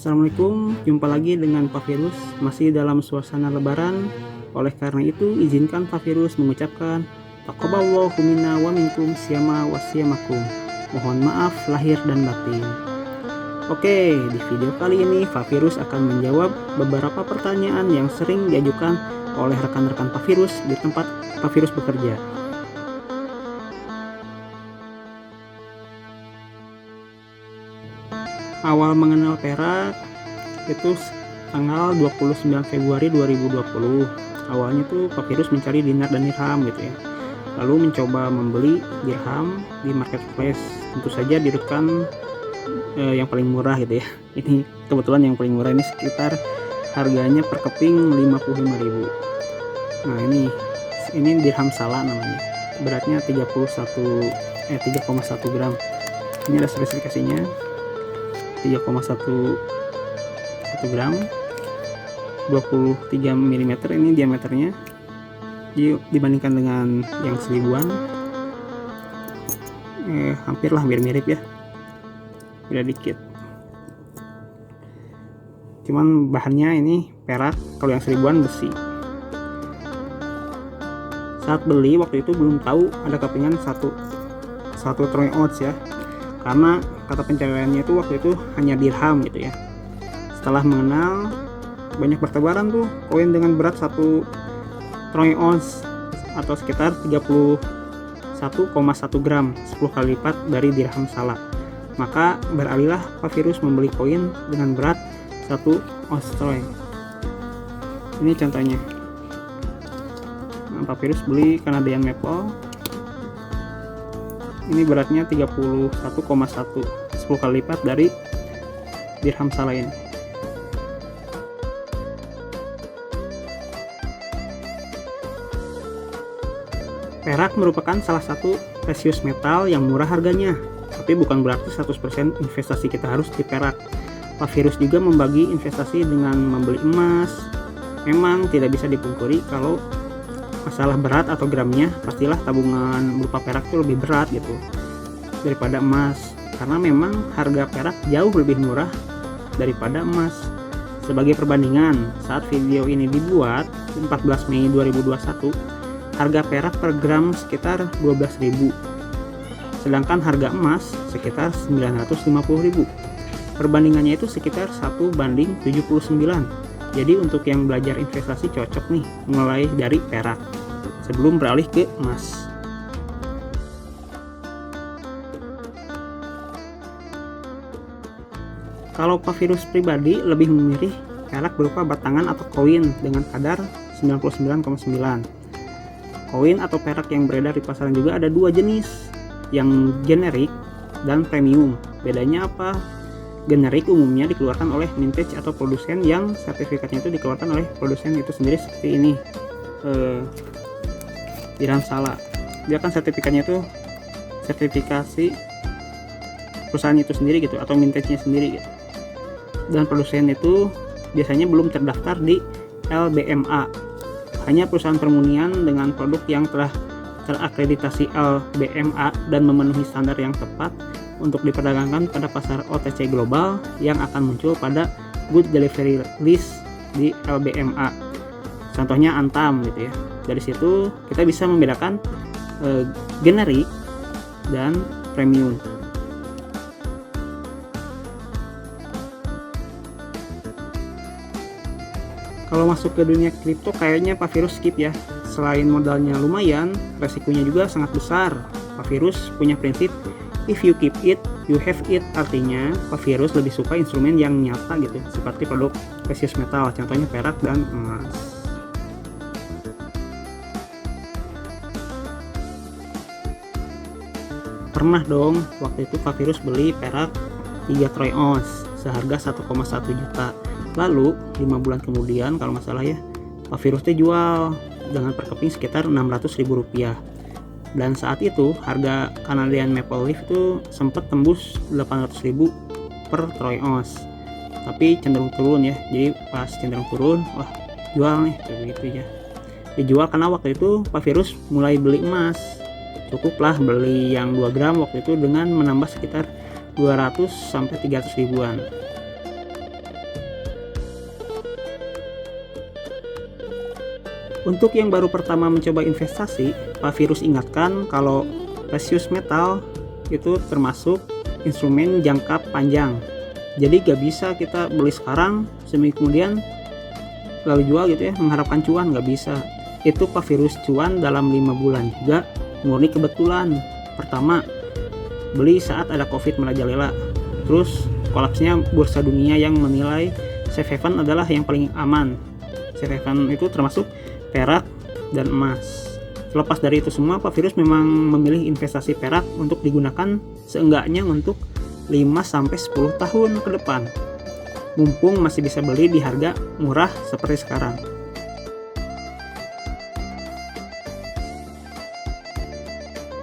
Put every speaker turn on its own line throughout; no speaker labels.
Assalamualaikum, jumpa lagi dengan Pak Virus, masih dalam suasana lebaran. Oleh karena itu, izinkan Pak Virus mengucapkan taqabbalallahu minna wa minkum syama wa syamakum. Mohon maaf lahir dan batin. Oke, di video kali ini Pak Virus akan menjawab beberapa pertanyaan yang sering diajukan oleh rekan-rekan Pak Virus di tempat Pak Virus bekerja. Awal mengenal perak itu tanggal 29 Februari 2020. Awalnya tuh Pak Virus mencari dinar dan dirham gitu ya. Lalu mencoba membeli dirham di marketplace. Tentu saja di rekan yang paling murah gitu ya. Ini kebetulan yang paling murah, ini sekitar harganya per keping 55.000. Nah, ini dirham salah namanya. Beratnya 3,1 gram. Ini ada spesifikasinya. 3,1 gram, 23 mm ini diameternya. Dibandingkan dengan yang 1000-an, hampir mirip ya, beda dikit. Cuman bahannya ini perak, kalau yang 1000-an besi. Saat beli waktu itu belum tahu ada kepingan satu troy ounce ya, karena kata pencariannya itu waktu itu hanya dirham gitu ya. Setelah mengenal, banyak bertebaran tuh koin dengan berat 1 troy ounce atau sekitar 31,1 gram, 10 kali lipat dari dirham salah. Maka beralihlah Pak Virus membeli koin dengan berat 1 ounce troy. Ini contohnya. Pak Virus beli Canadian Maple. Ini beratnya 31,1, 10 kali lipat dari dirham salah ini. Perak merupakan salah satu precious metal yang murah harganya, tapi bukan berarti 100% investasi kita harus di perak. Pak Virus juga membagi investasi dengan membeli emas. Memang tidak bisa dipungkiri kalau masalah berat atau gramnya, pastilah tabungan berupa perak itu lebih berat gitu daripada emas, karena memang harga perak jauh lebih murah daripada emas. Sebagai perbandingan, saat video ini dibuat 14 Mei 2021, harga perak per gram sekitar 12.000, sedangkan harga emas sekitar 950.000. Perbandingannya itu sekitar 1:79. Jadi untuk yang belajar investasi cocok nih mulai dari perak sebelum beralih ke emas. Kalau Pak Virus pribadi lebih memilih perak berupa batangan atau koin dengan kadar 99,9. Koin atau perak yang beredar di pasaran juga ada dua jenis, yang generik dan premium. Bedanya apa? Generik umumnya dikeluarkan oleh vintage atau produsen yang sertifikatnya itu dikeluarkan oleh produsen itu sendiri, seperti ini dirham salah. Dia kan sertifikatnya itu sertifikasi perusahaan itu sendiri gitu, atau vintage-nya sendiri gitu. Dan produsen itu biasanya belum terdaftar di LBMA. Hanya perusahaan permunian dengan produk yang telah terakreditasi LBMA dan memenuhi standar yang tepat untuk diperdagangkan pada pasar OTC global yang akan muncul pada Good Delivery List di LBMA. Contohnya Antam gitu ya. Dari situ kita bisa membedakan generik dan premium. Kalau masuk ke dunia kripto kayaknya Pak Virus skip ya. Selain modalnya lumayan, resikonya juga sangat besar. Pak Virus punya prinsip if you keep it, you have it. Artinya Pak Virus lebih suka instrumen yang nyata gitu, seperti produk precious metal, contohnya perak dan emas. Pernah dong waktu itu Pak Virus beli perak 3 troy ounce seharga 1,1 juta. Lalu 5 bulan kemudian kalau nggak salah ya, Pak Virus jual dengan per keping sekitar 600.000 rupiah. Dan saat itu harga Canadian Maple Leaf itu sempat tembus 800.000 per troy ounce, tapi cenderung turun ya. Jadi pas cenderung turun, wah jual nih kayak gitu ya. Dijual karena waktu itu Pak Virus mulai beli emas. Cukuplah beli yang 2 gram waktu itu dengan menambah sekitar 200 sampai 300 ribuan. Untuk yang baru pertama mencoba investasi, Pak Virus ingatkan kalau precious metal itu termasuk instrumen jangka panjang. Jadi gak bisa kita beli sekarang, seminggu kemudian lalu jual gitu ya, mengharapkan cuan, gak bisa. Itu Pak Virus cuan dalam 5 bulan juga murni kebetulan. Pertama, beli saat ada COVID merajalela. Terus kolapsnya bursa dunia yang menilai safe haven adalah yang paling aman. Safe haven itu termasuk perak dan emas. Terlepas dari itu semua, Pak Virus memang memilih investasi perak untuk digunakan seenggaknya untuk 5-10 tahun ke depan. Mumpung masih bisa beli di harga murah seperti sekarang.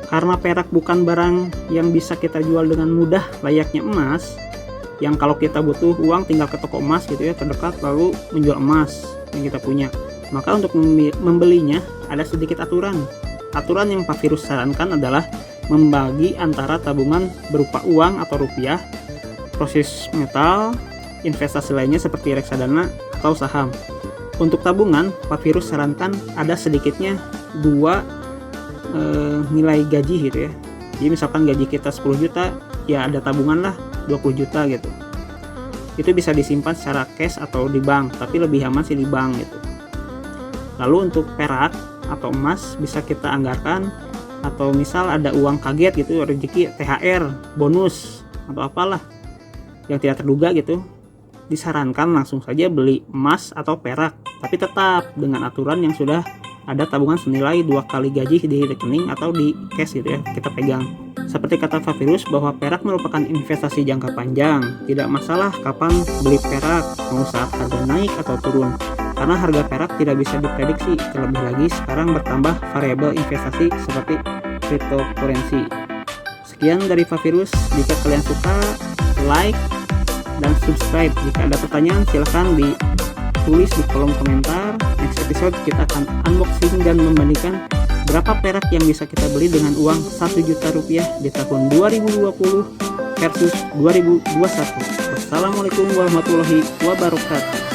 Karena perak bukan barang yang bisa kita jual dengan mudah layaknya emas, yang kalau kita butuh uang tinggal ke toko emas gitu ya terdekat lalu menjual emas yang kita punya. Maka untuk membelinya ada sedikit aturan. Aturan yang Pak Virus sarankan adalah membagi antara tabungan berupa uang atau rupiah, proses metal, investasi lainnya seperti reksadana atau saham. Untuk tabungan, Pak Virus sarankan ada sedikitnya 2 nilai gaji gitu ya. Jadi misalkan gaji kita 10 juta, ya ada tabungan lah 20 juta gitu. Itu bisa disimpan secara cash atau di bank, tapi lebih aman sih di bank gitu. Lalu untuk perak atau emas bisa kita anggarkan, atau misal ada uang kaget gitu, rezeki, THR, bonus atau apalah yang tidak terduga gitu, disarankan langsung saja beli emas atau perak, tapi tetap dengan aturan yang sudah ada tabungan senilai 2 kali gaji di rekening atau di cash gitu ya, kita pegang. Seperti kata Pak Virus bahwa perak merupakan investasi jangka panjang, tidak masalah kapan beli perak, mau saat harga naik atau turun. Karena harga perak tidak bisa diprediksi, terlebih lagi sekarang bertambah variabel investasi seperti cryptocurrency. Sekian dari Pak Virus, jika kalian suka, like dan subscribe. Jika ada pertanyaan silahkan ditulis di kolom komentar. Next episode kita akan unboxing dan membandingkan berapa perak yang bisa kita beli dengan uang 1 juta rupiah di tahun 2020 versus 2021. Wassalamualaikum warahmatullahi wabarakatuh.